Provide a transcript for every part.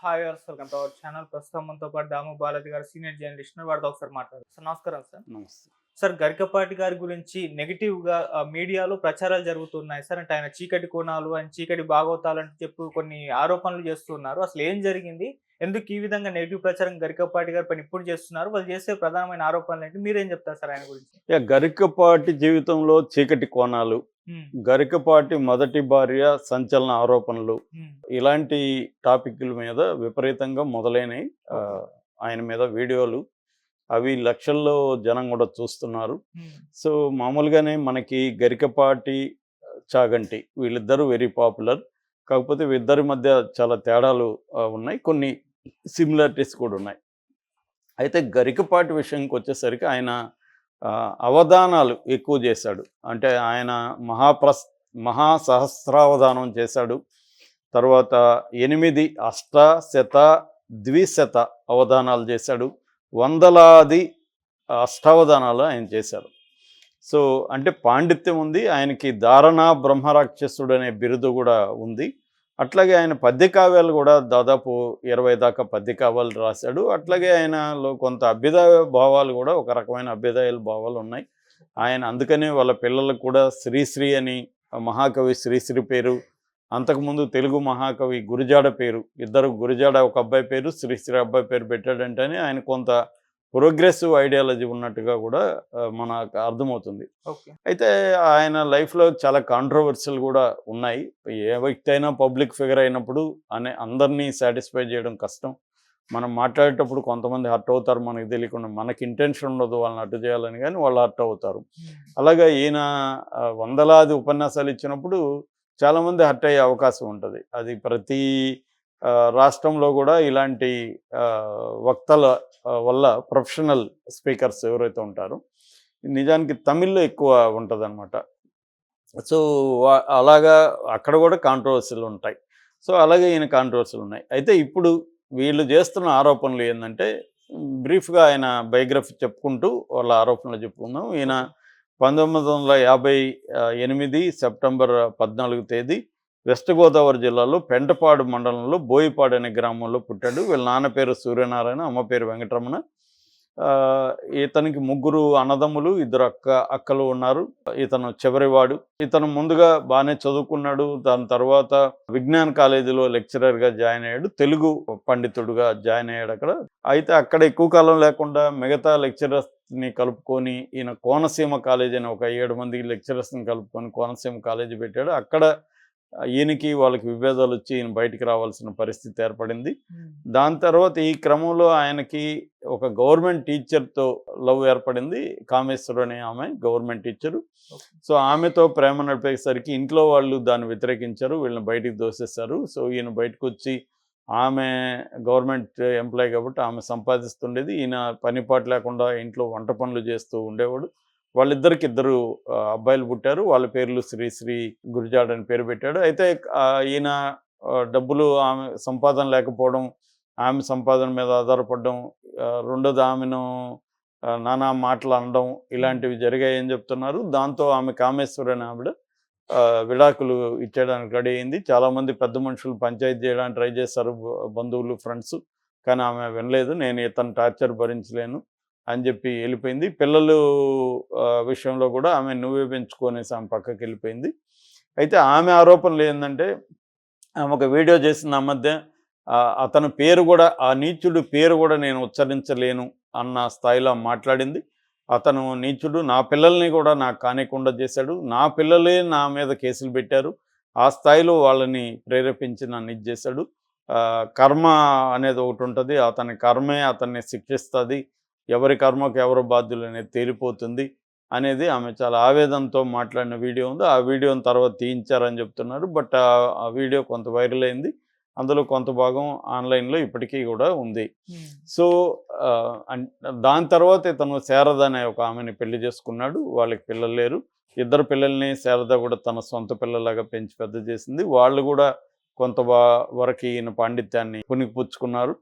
Hi viewers, welcome to our channel. ప్రస్తుతం మనతో పాటు దాము బాలాజీ గారు సీనియర్ జర్నలిస్ట్ ఉన్నారు. వారితో ఒకసారి మాట్లాడదాం. సార్ నమస్కారం సార్. నమస్తే. సార్ గరికపాటి గారి గురించి నెగిటివ్ గా మీడియాలో ప్రచారాలు జరుగుతున్నాయి సార్. అంటే ఆయన చీకటి కోణాలు, ఆయన చీకటి భాగవతాలు అంటే చెప్పు కొన్ని ఆరోపణలు చేస్తున్నారు. అసలు ఏం జరిగింది? ఎందుకు ఈ విధంగా నెగిటివ్ ప్రచారం గరికపాటి గారి పైన ఇప్పుడు చేస్తున్నారు? వాళ్ళు చేసే ప్రధానమైన ఆరోపణలు ఏంటి? మీరేం చెప్తారు సార్ ఆయన గురించి? గరికపాటి జీవితంలో చీకటి కోణాలు, ఉమ్, గరికపాటి మొదటి భార్య సంచలన ఆరోపణలు, ఉమ్, ఇలాంటి టాపిక్ల మీద విపరీతంగా మొదలైనవి. ఆయన మీద వీడియోలు అవి లక్షల్లో జనం కూడా చూస్తున్నారు. ఉమ్, సో మామూలుగానే మనకి గరికపాటి, చాగంటి వీళ్ళిద్దరూ వెరీ పాపులర్. కాకపోతే వీళ్ళిద్దరి మధ్య చాలా తేడాలు ఉన్నాయి, కొన్ని సిమిలారిటీస్ కూడా ఉన్నాయి. అయితే గరికపాటి విషయంకి వచ్చేసరికి ఆయన అవధానాలు ఎక్కువ చేశాడు. అంటే ఆయన మహాసహస్రావధానం చేశాడు. తర్వాత 8 అష్ట శత ద్విశత అవధానాలు చేశాడు. వందలాది అష్టావధానాలు ఆయన చేశారు. సో అంటే పాండిత్యం ఉంది ఆయనకి. ధారణా బ్రహ్మరాక్షసుడు అనే బిరుదు కూడా ఉంది. అట్లాగే ఆయన పద్యకావ్యాలు కూడా దాదాపు 20 దాకా పద్యకావ్యాలు రాశాడు. అట్లాగే ఆయనలో కొంత అభ్యుదయ భావాలు కూడా, ఒక రకమైన అభ్యుదయ భావాలు ఉన్నాయి. ఆయన అందుకనే వాళ్ళ పిల్లలకు కూడా శ్రీశ్రీ అని, మహాకవి శ్రీశ్రీ పేరు, అంతకుముందు తెలుగు మహాకవి గురిజాడ పేరు, ఇద్దరు గురిజాడ ఒక అబ్బాయి పేరు, శ్రీశ్రీ అబ్బాయి పేరు పెట్టాడంటేనే ఆయన కొంత ప్రోగ్రెసివ్ ఐడియాలజీ ఉన్నట్టుగా కూడా మనకు అర్థమవుతుంది. ఓకే. అయితే ఆయన లైఫ్లో చాలా కాంట్రవర్సీలు కూడా ఉన్నాయి. ఏ వ్యక్తి అయినా పబ్లిక్ ఫిగర్ అయినప్పుడు అందరినీ సాటిస్ఫై చేయడం కష్టం. మనం మాట్లాడేటప్పుడు కొంతమంది హర్ట్ అవుతారు, మనకి తెలియకుండా. మనకి ఇంటెన్షన్ ఉండదు వాళ్ళని అర్ట్ చేయాలని, కానీ వాళ్ళు హర్ట్ అవుతారు. అలాగా ఈయన వందలాది ఉపన్యాసాలు ఇచ్చినప్పుడు చాలామంది హర్ట్ అయ్యే అవకాశం ఉంటుంది. అది ప్రతి రాష్ట్రంలో కూడా ఇలాంటి వక్తల వల్ల, ప్రొఫెషనల్ స్పీకర్స్ ఎవరైతే ఉంటారో, నిజానికి తమిళ్లో ఎక్కువ ఉంటుంది అనమాట. సో అలాగా అక్కడ కూడా కాంట్రవర్సీలు ఉంటాయి. సో అలాగే ఈయన కాంట్రవర్సీలు ఉన్నాయి. అయితే ఇప్పుడు వీళ్ళు చేస్తున్న ఆరోపణలు ఏంటంటే, బ్రీఫ్గా ఆయన బయోగ్రఫీ చెప్పుకుంటూ వాళ్ళ ఆరోపణలు చెప్పుకుందాం. ఈయన 1958 సెప్టెంబర్ 14 తేదీ వెస్ట్ గోదావరి జిల్లాలో పెంటపాడు మండలంలో బోయిపాడు అనే గ్రామంలో పుట్టాడు. వీళ్ళ నాన్న పేరు సూర్యనారాయణ, అమ్మ పేరు వెంకటరమణ. ఇతనికి 3 అన్నదమ్ములు, 2 అక్కలు ఉన్నారు. ఇతను చివరివాడు. ఇతను ముందుగా బాగానే చదువుకున్నాడు. దాని తర్వాత విజ్ఞాన్ కాలేజీలో లెక్చరర్గా జాయిన్ అయ్యాడు. తెలుగు పండితుడుగా జాయిన్ అయ్యాడు అక్కడ. అయితే అక్కడ ఎక్కువ కాలం లేకుండా మిగతా లెక్చరర్స్ని కలుపుకొని ఈయన కోనసీమ కాలేజీ అని ఒక 7 మంది లెక్చరర్స్ని కలుపుకొని కోనసీమ కాలేజీ పెట్టాడు. అక్కడ ఈయనకి వాళ్ళకి విభేదాలు వచ్చి ఈయన బయటికి రావాల్సిన పరిస్థితి ఏర్పడింది. దాని తర్వాత ఈ క్రమంలో ఆయనకి ఒక గవర్నమెంట్ టీచర్తో లవ్ ఏర్పడింది. కామేశ్వరు అనే ఆమె గవర్నమెంట్ టీచరు. సో ఆమెతో ప్రేమ నడిపేసరికి ఇంట్లో వాళ్ళు దాన్ని వ్యతిరేకించారు, వీళ్ళని బయటికి దోసేశారు. సో ఈయన బయటకు వచ్చి, ఆమె గవర్నమెంట్ ఎంప్లాయీ కాబట్టి ఆమె సంపాదిస్తుండేది, ఈయన పనిపాటు లేకుండా ఇంట్లో వంట పనులు చేస్తూ ఉండేవాడు. వాళ్ళిద్దరికి 2 అబ్బాయిలు పుట్టారు. వాళ్ళ పేర్లు శ్రీశ్రీ, గురిజాడ అని పేరు పెట్టాడు. అయితే ఈయన డబ్బులు, ఆమె సంపాదన లేకపోవడం, ఆమె సంపాదన మీద ఆధారపడడం, రెండోది ఆమెను నానా మాటలు అనడం, ఇలాంటివి జరిగాయని చెప్తున్నారు. దాంతో ఆమె కామేశ్వరి అని ఆవిడ విడాకులు ఇచ్చేయడానికి రెడీ అయింది. చాలామంది పెద్ద మనుషులు పంచాయతీ చేయడానికి ట్రై చేశారు, బంధువులు, ఫ్రెండ్స్. కానీ ఆమె వినలేదు. నేను ఇతను టార్చర్ భరించలేను అని చెప్పి వెళ్ళిపోయింది. పిల్లలు విషయంలో కూడా ఆమె నువ్వే పెంచుకొనేసి ఆమె పక్కకి వెళ్ళిపోయింది. అయితే ఆమె ఆరోపణలు ఏంటంటే, ఆమె ఒక వీడియో చేసింది ఆ మధ్య. అతని పేరు కూడా, ఆ నీచుడు పేరు కూడా నేను ఉచ్చరించలేను అన్న స్థాయిలో మాట్లాడింది. అతను నీచుడు, నా పిల్లల్ని కూడా నాకు కానికుండా చేశాడు, నా పిల్లలే నా మీద కేసులు పెట్టారు, ఆ స్థాయిలో వాళ్ళని ప్రేరేపించి నన్ను ఇది చేశాడు. కర్మ అనేది ఒకటి ఉంటుంది, అతని కర్మే అతన్ని శిక్షిస్తుంది, ఎవరి కర్మకు ఎవరు బాధ్యులు అనేది తేలిపోతుంది అనేది ఆమె చాలా ఆవేదనతో మాట్లాడిన వీడియో ఉంది. ఆ వీడియోని తర్వాత తీయించారని చెప్తున్నారు. బట్ ఆ వీడియో కొంత వైరల్ అయింది. అందులో కొంత భాగం ఆన్లైన్లో ఇప్పటికీ కూడా ఉంది. సో దాని తర్వాత ఇతను శారద అనే ఒక ఆమెని పెళ్లి చేసుకున్నాడు. వాళ్ళకి పిల్లలు లేరు. 2 పిల్లల్ని శారద కూడా తన సొంత పిల్లలాగా పెంచి పెద్ద చేసింది. వాళ్ళు కూడా కొంత వరకు ఈయన పాండిత్యాన్ని పుణికిపుచ్చుకున్నారు.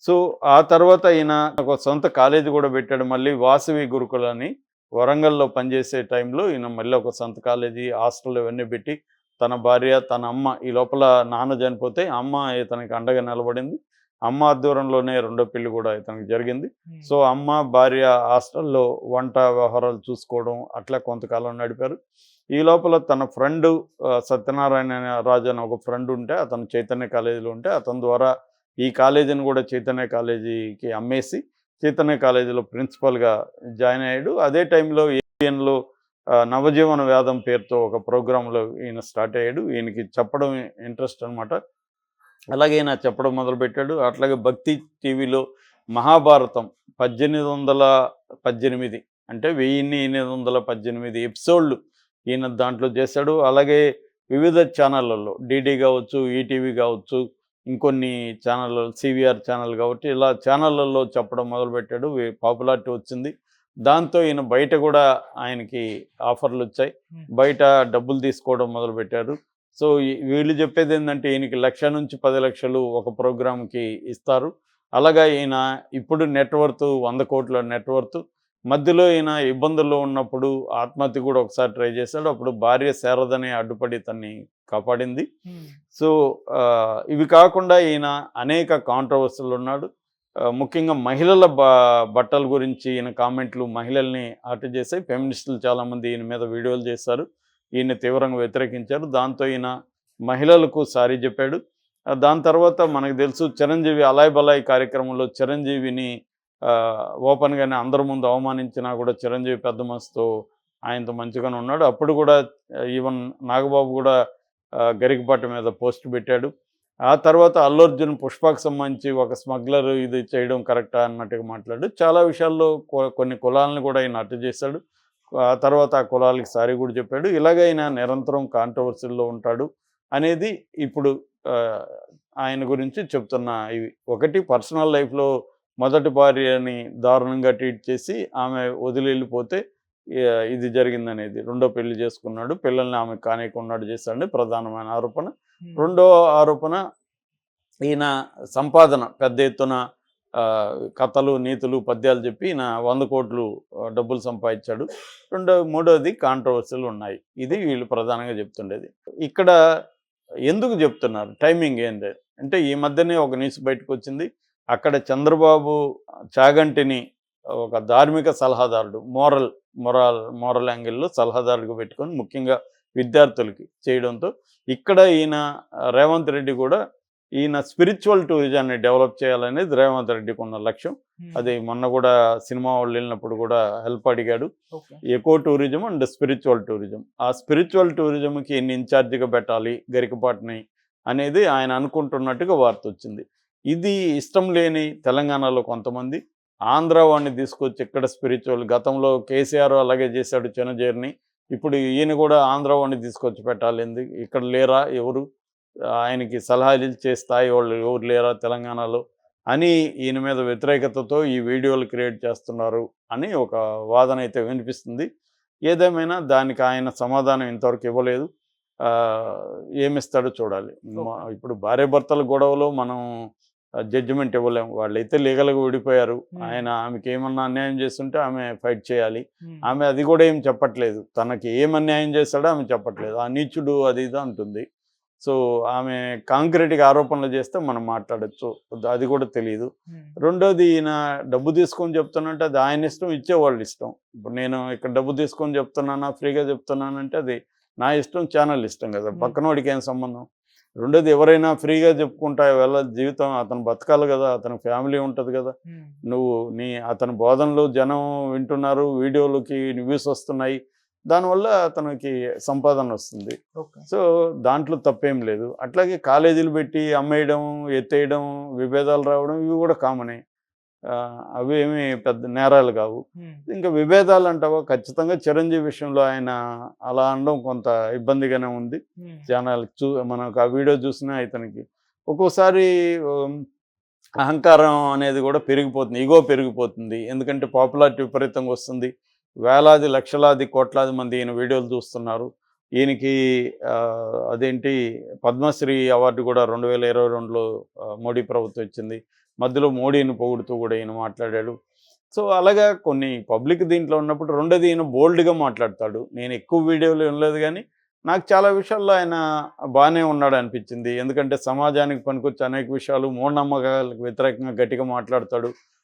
సో ఆ తర్వాత ఈయన ఒక సొంత కాలేజీ కూడా పెట్టాడు. మళ్ళీ వాసవి గురుకులని వరంగల్లో పనిచేసే టైంలో ఈయన మళ్ళీ ఒక సొంత కాలేజీ, హాస్టల్ ఇవన్నీ పెట్టి, తన భార్య, తన అమ్మ, ఈ లోపల నాన్న చనిపోతే అమ్మ ఇతనికి అండగా నిలబడింది. అమ్మ ఆధ్వర్యంలోనే రెండో పెళ్లి కూడా ఇతనికి జరిగింది. ఉమ్, సో అమ్మ భార్య హాస్టల్లో వంట వ్యవహారాలు చూసుకోవడం అట్లా కొంతకాలం నడిపారు. ఈ లోపల తన ఫ్రెండ్ సత్యనారాయణ రాజు అని ఒక ఫ్రెండ్ ఉంటే, అతను చైతన్య కాలేజీలో ఉంటే, అతని ద్వారా ఈ కాలేజీని కూడా చైతన్య కాలేజీకి అమ్మేసి చైతన్య కాలేజీలో ప్రిన్సిపల్గా జాయిన్ అయ్యాడు. అదే టైంలో ఏబిఎన్లో నవజీవన వేదం పేరుతో ఒక ప్రోగ్రాంలో ఈయన స్టార్ట్ అయ్యాడు. ఈయనకి చెప్పడం ఇంట్రెస్ట్ అనమాట. అలాగే ఈయన చెప్పడం మొదలుపెట్టాడు. అట్లాగే భక్తి టీవీలో మహాభారతం 1818 అంటే 1818 ఎపిసోడ్లు ఈయన దాంట్లో చేశాడు. అలాగే వివిధ ఛానళ్ళల్లో డీడీ కావచ్చు, ఈటీవీ కావచ్చు, ఇంకొన్ని ఛానళ్ళు సివిఆర్ ఛానల్ కాబట్టి ఇలా ఛానళ్ళల్లో చెప్పడం మొదలుపెట్టాడు. పాపులారిటీ వచ్చింది. దాంతో ఈయన బయట కూడా ఆయనకి ఆఫర్లు వచ్చాయి. బయట డబ్బులు తీసుకోవడం మొదలుపెట్టారు. సో వీళ్ళు చెప్పేది ఏంటంటే ఈయనకి 1,00,000 నుంచి 10,00,000 ఒక ప్రోగ్రామ్కి ఇస్తారు. అలాగా ఈయన ఇప్పుడు నెట్వర్త్ 100 కోట్ల నెట్వర్త్. మధ్యలో ఈయన ఇబ్బందుల్లో ఉన్నప్పుడు ఆత్మహత్య కూడా ఒకసారి ట్రై చేశాడు. అప్పుడు భార్య శారదని అడ్డుపడి తన్ని కాపాడింది. సో ఇవి కాకుండా ఈయన అనేక కాంట్రవర్సీలు ఉన్నాడు. ముఖ్యంగా మహిళల బట్టల గురించి ఈయన కామెంట్లు మహిళల్ని హర్ట్ చేశాయి. ఫెమినిస్టులు చాలామంది ఈయన మీద వీడియోలు చేశారు. ఈయన తీవ్రంగా వ్యతిరేకించారు. దాంతో ఈయన మహిళలకు సారీ చెప్పాడు. దాని తర్వాత మనకు తెలుసు చిరంజీవి అలాయ్ బలాయ్ కార్యక్రమంలో చిరంజీవిని ఓపెన్గానే అందరి ముందు అవమానించినా కూడా చిరంజీవి పెద్ద మనసుతో ఆయనతో మంచిగానే ఉన్నాడు. అప్పుడు కూడా ఈవెన్ నాగబాబు కూడా గరికపాటి మీద పోస్ట్ పెట్టాడు. ఆ తర్వాత అల్లు అర్జున్ పుష్పకు సంబంధించి ఒక స్మగ్లర్ ఇది చేయడం కరెక్టా అన్నట్టుగా మాట్లాడు. చాలా విషయాల్లో కొన్ని కులాలను కూడా ఆయన హత్య చేశాడు. ఆ తర్వాత ఆ కులాలకి సారీ కూడా చెప్పాడు. ఇలాగ ఆయన నిరంతరం కాంట్రవర్సీల్లో ఉంటాడు అనేది ఇప్పుడు ఆయన గురించి చెప్తున్న ఇవి. ఒకటి పర్సనల్ లైఫ్లో మొదటి భార్యని దారుణంగా ట్రీట్ చేసి ఆమె వదిలి వెళ్ళిపోతే ఇది జరిగిందనేది. రెండో పెళ్లి చేసుకున్నాడు, పిల్లల్ని ఆమె కానియకున్నాడు చేశాడు ప్రధానమైన ఆరోపణ. రెండో ఆరోపణ ఈయన సంపాదన పెద్ద ఎత్తున కథలు నీతులు పద్యాలు చెప్పి ఈయన 100 కోట్లు డబ్బులు సంపాదించాడు. మూడోది కాంట్రవర్సీలు ఉన్నాయి. ఇది వీళ్ళు ప్రధానంగా చెప్తుండేది. ఇక్కడ ఎందుకు చెప్తున్నారు టైమింగ్ ఏంటి అంటే ఈ మధ్యనే ఒక న్యూస్ బయటకు వచ్చింది. అక్కడ చంద్రబాబు చాగంటిని ఒక ధార్మిక సలహాదారుడు మోరల్ యాంగిల్లో సలహాదారుడిగా పెట్టుకొని ముఖ్యంగా విద్యార్థులకి చేయడంతో ఇక్కడ ఈయన రేవంత్ రెడ్డి కూడా ఈయన స్పిరిచువల్ టూరిజాన్ని డెవలప్ చేయాలనేది రేవంత్ రెడ్డికి ఉన్న లక్ష్యం. అది మొన్న కూడా సినిమా వాళ్ళు వెళ్ళినప్పుడు కూడా హెల్ప్ అడిగాడు. Eco tourism and spiritual tourism. ఆ స్పిరిచువల్ టూరిజంకి ఈయన ఇన్ఛార్జిగా పెట్టాలి గరికపాటిని అనేది ఆయన అనుకుంటున్నట్టుగా వార్త వచ్చింది. ఇది ఇష్టం లేని తెలంగాణలో కొంతమంది ఆంధ్ర వాడిని తీసుకొచ్చి ఇక్కడ స్పిరిచువల్ గతంలో కేసీఆర్ అలాగే చేశాడు చిన్నజీర్ని. ఇప్పుడు ఈయన కూడా ఆంధ్ర వాడిని తీసుకొచ్చి పెట్టాలి. ఇక్కడ లేరా ఎవరు ఆయనకి సలహాలు ఇచ్చే స్థాయి వాళ్ళు ఎవరు లేరా తెలంగాణలో అని ఈయన మీద వ్యతిరేకతతో ఈ వీడియోలు క్రియేట్ చేస్తున్నారు అని ఒక వాదన అయితే వినిపిస్తుంది. ఏదేమైనా దానికి ఆయన సమాధానం ఇంతవరకు ఇవ్వలేదు. ఏమిస్తాడో చూడాలి. ఇప్పుడు భార్యాభర్తల గొడవలో మనం జడ్జిమెంట్ ఇవ్వలేము. వాళ్ళైతే లీగల్గా విడిపోయారు. ఆయన ఆమెకి ఏమన్నా అన్యాయం చేస్తుంటే ఆమె ఫైట్ చేయాలి. ఆమె అది కూడా ఏం చెప్పట్లేదు. తనకి ఏం అన్యాయం చేస్తాడో ఆమె చెప్పట్లేదు. ఆ నీచుడు అది ఇది అంటుంది. సో ఆమె కాంక్రీట్గా ఆరోపణలు చేస్తే మనం మాట్లాడచ్చు. అది కూడా తెలియదు. రెండోది ఈయన డబ్బు తీసుకొని చెప్తున్నంటే అది ఆయన ఇష్టం, ఇచ్చేవాళ్ళు ఇష్టం. ఇప్పుడు నేను ఇక్కడ డబ్బు తీసుకొని చెప్తున్నానా ఫ్రీగా చెప్తున్నానంటే అది నా ఇష్టం, ఛానల్ ఇష్టం కదా, పక్కనోడికి ఏం సంబంధం. రెండోది ఎవరైనా ఫ్రీగా చెప్పుకుంటా జీవితం అతను బతకాలి కదా, అతని ఫ్యామిలీ ఉంటుంది కదా. నువ్వు అతని బోధనలు జనం వింటున్నారు, వీడియోలకి వ్యూస్ వస్తున్నాయి, దానివల్ల అతనికి సంపాదన వస్తుంది. సో దాంట్లో తప్పేం లేదు. అట్లాగే కాలేజీలు పెట్టి అమ్మేయడం, ఎత్తేయడం, విభేదాలు రావడం ఇవి కూడా కామనే. అవి ఏమి పెద్ద నేరాలు కావు. ఇంకా విభేదాలు అంటావా, ఖచ్చితంగా చిరంజీవి విషయంలో ఆయన అలా అనడం కొంత ఇబ్బందిగానే ఉంది. జనాలకి మనకు ఆ వీడియో చూసినా ఇతనికి ఒక్కోసారి అహంకారం అనేది కూడా పెరిగిపోతుంది, ఈగో పెరిగిపోతుంది. ఎందుకంటే పాపులారిటీ విపరీతంగా వస్తుంది. వేలాది లక్షలాది కోట్లాది మంది ఈయన వీడియోలు చూస్తున్నారు. ఈయనకి అదేంటి పద్మశ్రీ అవార్డు కూడా 2022లో మోడీ ప్రభుత్వం ఇచ్చింది. మధ్యలో మోడీని పొగుడుతూ కూడా ఈయన మాట్లాడాడు. సో అలాగా కొన్ని పబ్లిక్ దీంట్లో ఉన్నప్పుడు రెండోది ఈయన బోల్డ్గా మాట్లాడతాడు. నేను ఎక్కువ వీడియోలు వినలేదు కానీ నాకు చాలా విషయాల్లో ఆయన బాగానే ఉన్నాడు అనిపించింది. ఎందుకంటే సమాజానికి పనికొచ్చే అనేక విషయాలు, మూఢనమ్మకాలకు వ్యతిరేకంగా గట్టిగా మాట్లాడతాడు.